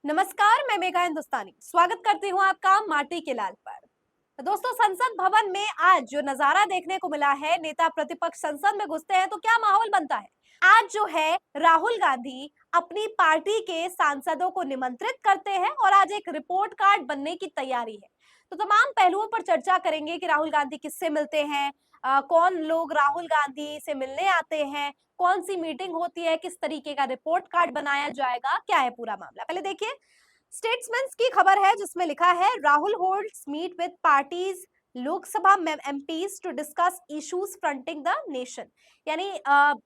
नमस्कार, मैं मेघा हिंदुस्तानी स्वागत करती हूँ आपका माटी के लाल पर। तो दोस्तों, संसद भवन में आज जो नजारा देखने को मिला है, नेता प्रतिपक्ष संसद में घुसते हैं तो क्या माहौल बनता है। आज जो है राहुल गांधी अपनी पार्टी के सांसदों को निमंत्रित करते हैं और आज एक रिपोर्ट कार्ड बनने की तैयारी है। तो तमाम पहलुओं पर चर्चा करेंगे कि राहुल गांधी किससे मिलते हैं, कौन लोग राहुल गांधी से मिलने आते हैं, कौन सी मीटिंग होती है, किस तरीके का रिपोर्ट कार्ड बनाया जाएगा, क्या है पूरा मामला। पहले देखिए स्टेट्समैन की खबर है जिसमें लिखा है Rahul holds meet with parties Lok Sabha MPs to discuss issues fronting the nation. यानी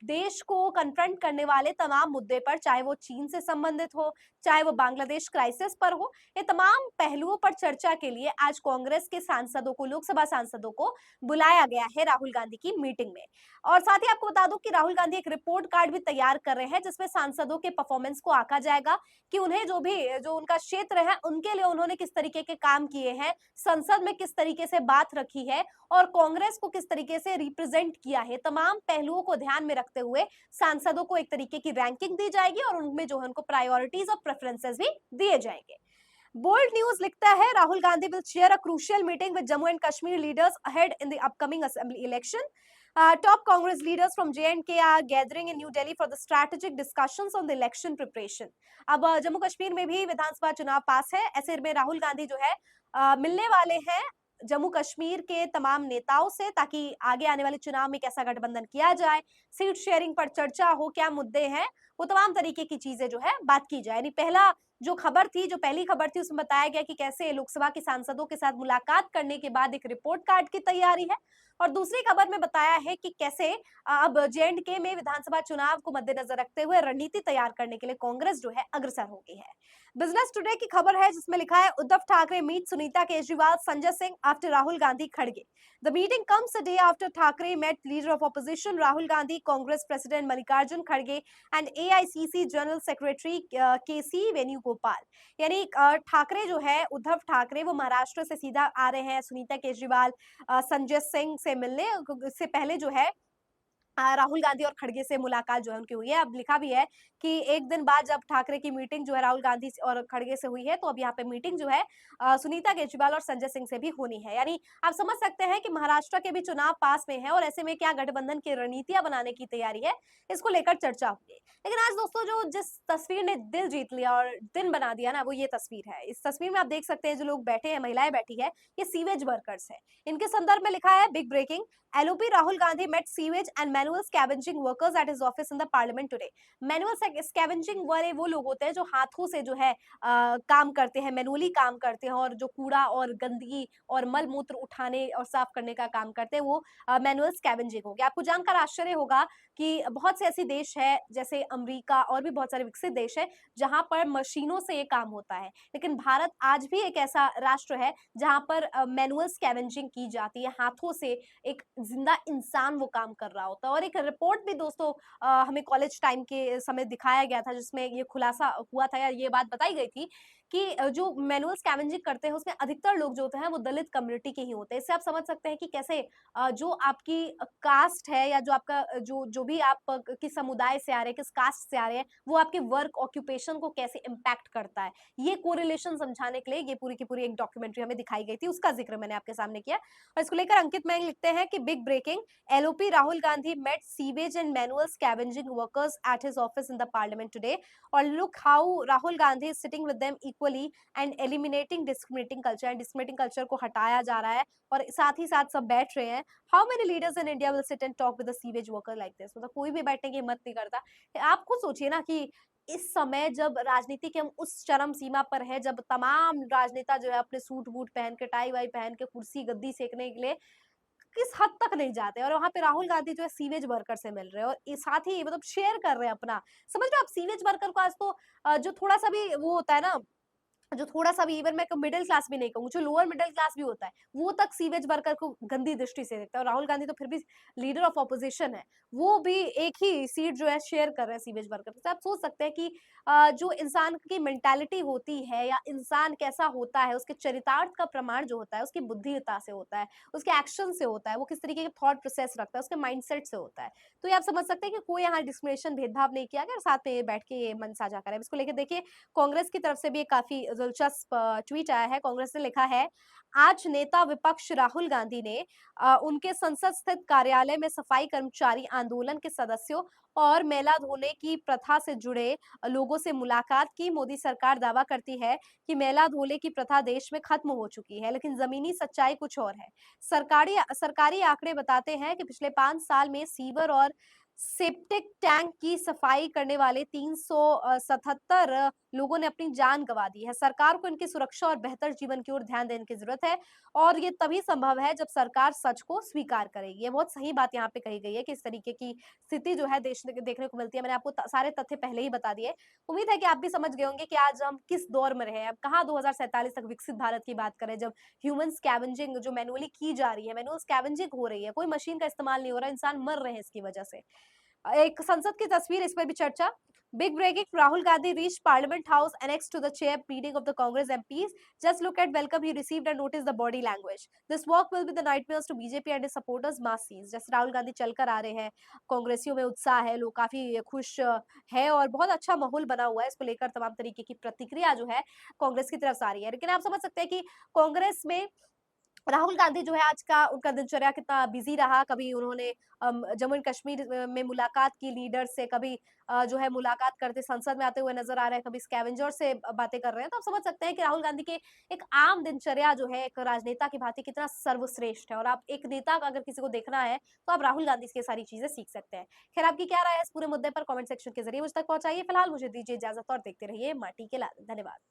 देश को कन्फ्रंट करने वाले तमाम मुद्दे पर, चाहे वो चीन से संबंधित हो, चाहे वो बांग्लादेश क्राइसिस पर हो, ये तमाम पहलुओं पर चर्चा के लिए आज कांग्रेस के सांसदों को, लोकसभा सांसदों को बुलाया गया है राहुल गांधी की मीटिंग में। और साथ ही आपको बता दूं कि राहुल गांधी एक रिपोर्ट कार्ड भी तैयार कर रहे हैं जिसमें सांसदों के परफॉर्मेंस को आंका जाएगा कि उन्हें जो उनका क्षेत्र है उनके लिए उन्होंने किस तरीके के काम किए हैं, संसद में किस तरीके से बात रखी है और कांग्रेस को किस तरीके से रिप्रेजेंट किया है। तमाम पहलुओं को ध्यान में रखते हुए सांसदों को एक तरीके की रैंकिंग दी जाएगी और उनमें जो है उनको प्रायोरिटीज और प्रेफरेंसेस भी दिए जाएंगे। बोल्ड न्यूज लिखता है Rahul Gandhi will chair a crucial meeting with Jammu and Kashmir leaders ahead in the upcoming assembly election. Top Congress leaders from J&K are gathering in New Delhi for the strategic discussions on the election preparation. अब जम्मू कश्मीर में भी विधानसभा चुनाव पास है, ऐसे में राहुल गांधी जो है मिलने वाले हैं जम्मू कश्मीर के तमाम नेताओं से ताकि आगे आने वाले चुनाव में कैसा गठबंधन किया जाए, सीट शेयरिंग पर चर्चा हो, क्या मुद्दे हैं, वो तमाम तरीके की चीजें जो है बात की जाए। यानी पहला जो खबर थी, जो पहली खबर थी उसमें बताया गया कि कैसे लोकसभा के सांसदों के साथ मुलाकात करने के बाद एक रिपोर्ट कार्ड की तैयारी है और दूसरी खबर में बताया है कि कैसे अब जे&के में विधानसभा चुनाव को मद्देनजर रखते हुए रणनीति तैयार करने के लिए कांग्रेस जो है अग्रसर हो गई है। बिजनेस टुडे की खबर है जिसमें लिखा है उद्धव ठाकरे मीट सुनीता केजरीवाल संजय सिंह आफ्टर राहुल गांधी खड़गे। The meeting comes a day after Thackeray met leader of opposition Rahul Gandhi, Congress President Mallikarjun Kharge and AICC General Secretary KC Venugopal। यानी ठाकरे जो है, उद्धव ठाकरे, वो महाराष्ट्र से सीधा आ रहे हैं सुनीता केजरीवाल, संजय सिंह से मिलने। इससे पहले जो है राहुल गांधी और खड़गे से मुलाकात जो है उनकी हुई है। अब लिखा भी है कि एक दिन बाद जब ठाकरे की मीटिंग जो है राहुल गांधी और खड़गे से हुई है, तो अब यहाँ पे मीटिंग जो है सुनीता केजरीवाल और संजय सिंह से भी होनी है। यानी आप समझ सकते हैं कि महाराष्ट्र के भी चुनाव पास में है और ऐसे में क्या गठबंधन की रणनीतियां बनाने की तैयारी है, इसको लेकर चर्चा हुई। लेकिन आज दोस्तों जो जिस तस्वीर ने दिल जीत लिया और दिन बना दिया ना, वो ये तस्वीर है। इस तस्वीर में आप देख सकते हैं जो लोग बैठे हैं, महिलाएं बैठी है, ये सीवेज वर्कर्स है। इनके संदर्भ में लिखा है big breaking, LOP Rahul Gandhi met sewage and manual scavenging workers at his office in the parliament today। Manual scavenging वाले वो लोग होते हैं जो हाथों से जो है काम करते हैं, मैनुअली काम करते हैं और जो कूड़ा और गंदगी और मल मूत्र उठाने और साफ करने का काम करते हैं, वो मैनुअल स्कैवेंजिंग हो गया। आपको जानकर आश्चर्य होगा कि बहुत से ऐसे देश है जैसे अमेरिका और भी बहुत सारे विकसित देश है जहां पर मशीनों से ये काम होता है, लेकिन भारत आज भी एक ऐसा राष्ट्र है जहां पर मैनुअल स्कैवेंजिंग की जाती है, हाथों से एक जिंदा इंसान वो काम कर रहा होता है। और एक रिपोर्ट भी दोस्तों हमें कॉलेज टाइम के समय दिखाया गया था जिसमें ये खुलासा हुआ था या ये बात बताई गई थी कि जो मैनुअल स्कैवेंजिंग करते हैं उसमें अधिकतर लोग जो होते हैं वो दलित कम्युनिटी के ही होते हैं। इससे आप समझ सकते हैं कि कैसे जो आपकी कास्ट है या जो आपका जो जो भी आप किस समुदाय से आ रहे हैं, किस कास्ट से आ रहे हैं, वो आपके वर्क ऑक्यूपेशन को कैसे इम्पैक्ट करता है। ये कोरिलेशन समझाने के लिए ये पूरी की पूरी एक डॉक्यूमेंट्री हमें दिखाई गई थी, उसका जिक्र मैंने आपके सामने किया। और इसको लेकर अंकित मैंग लिखते हैं कि big breaking, LOP Rahul Gandhi met sewage and manual scavenging workers at his office in the parliament today। और look how Rahul Gandhi is sitting with them equally and eliminating discriminating culture। and discriminating culture को हटाया जा रहा है और साथ ही साथ सब बैठ रहे हैं। How many leaders in India will sit and talk with a sewage worker like this? मतलब कोई भी बैठने की हिम्मत नहीं करता। आप खुद सोचिए ना कि इस समय जब राजनीति के हम उस चरम सीमा पर है, जब तमाम राजनेता जो है अपने सूट बूट पहन के, टाई वाई पहन के कुर्सी गद्दी सेकने के लिए किस हद तक नहीं जाते, और वहां पे राहुल गांधी जो है सीवेज वर्कर से मिल रहे हैं और साथ ही मतलब शेयर कर रहे हैं अपना। समझ रहे हो आप सीवेज वर्कर को आज तो जो थोड़ा सा भी वो होता है ना, जो थोड़ा-सा भी, इवन मैं मिडल क्लास भी नहीं कहूँगी, जो लोअर मिडल क्लास भी होता है, वो तक सीवेज वर्कर को गंदी दृष्टि से देखता है। और राहुल गांधी तो फिर भी लीडर ऑफ ऑपोजिशन है, वो भी एक ही सीट जो है शेयर कर रहे हैं सीवेज वर्कर से। आप सोच सकते हैं कि जो इंसान की मेंटालिटी होती है या इंसान कैसा होता है, उसके चरितार्थ का प्रमाण जो होता है, उसकी बुद्धिमत्ता से होता है, उसके एक्शन से होता है, वो किस तरीके के थॉट प्रोसेस रखता है, उसके माइंडसेट से होता है। तो ये आप समझ सकते हैं कि कोई यहाँ डिस्क्रिमिनेशन, भेदभाव नहीं किया गया और साथ में ये बैठ के ये मन साझा करें। इसको लेके देखिए, कांग्रेस की तरफ से भी एक काफ़ी दिलचस्प ट्वीट आया है। कांग्रेस ने लिखा है, आज नेता विपक्ष राहुल गांधी ने उनके संसद स्थित कार्यालय में सफाई कर्मचारी आंदोलन के सदस्यों और मैला धोने की प्रथा से जुड़े लोगों से मुलाकात की। मोदी सरकार दावा करती है कि मैला धोने की प्रथा देश में खत्म हो चुकी है, लेकिन जमीनी सच्चाई कुछ और है। सरकारी सरकारी आंकड़े बताते हैं कि पिछले 5 साल में सीवर और सेप्टिक टैंक की सफाई करने वाले 377 लोगों ने अपनी जान गंवा दी है। सरकार को इनकी सुरक्षा और बेहतर जीवन की ओर ध्यान देने की जरूरत है और ये तभी संभव है जब सरकार सच को स्वीकार करेगी। ये बहुत सही बात यहाँ पे कही गई है कि इस तरीके की स्थिति जो है देश में देखने को मिलती है। मैंने आपको सारे तथ्य पहले ही बता दिए। उम्मीद है कि आप भी समझ गए होंगे कि आज हम किस दौर में रहे हैं। अब कहाँ 2047 तक विकसित भारत की बात करें, जब ह्यूमन स्कैवेंजिंग जो मैनुअली की जा रही है, मैनुअल स्कैवेंजिंग हो रही है, कोई मशीन का इस्तेमाल नहीं हो रहा, इंसान मर रहे हैं इसकी वजह से। एक संसद की तस्वीर, इस पर भी चर्चा। Big breaking, Rahul Gandhi reached Parliament House annexed to the chair meeting of the Congress MPs. Just look at welcome he received and notice the body language. This walk will be the nightmares to BJP and his supporters mass scenes. जैसे राहुल गांधी चलकर आ रहे हैं, कांग्रेसियों में उत्साह है, लोग काफी खुश है और बहुत अच्छा माहौल बना हुआ है। इसको लेकर तमाम तरीके की प्रतिक्रिया जो है कांग्रेस की तरफ से आ रही है। लेकिन आप समझ सकते हैं कि कांग्रेस में राहुल गांधी जो है आज का उनका दिनचर्या कितना बिजी रहा। कभी उन्होंने जम्मू एंड कश्मीर में मुलाकात की लीडर से, कभी जो है मुलाकात करते संसद में आते हुए नजर आ रहे हैं, कभी स्कैवेंजर से बातें कर रहे हैं। तो आप समझ सकते हैं कि राहुल गांधी के एक आम दिनचर्या जो है एक राजनेता की भांति कितना सर्वश्रेष्ठ है। और आप एक नेता का अगर किसी को देखना है तो आप राहुल गांधी से सारी चीजें सीख सकते हैं। खैर, आपकी क्या राय है इस पूरे मुद्दे पर? कमेंट सेक्शन के जरिए मुझ तक पहुंचाइए। फिलहाल मुझे दीजिए इजाजत और देखते रहिए माटी के लाल। धन्यवाद।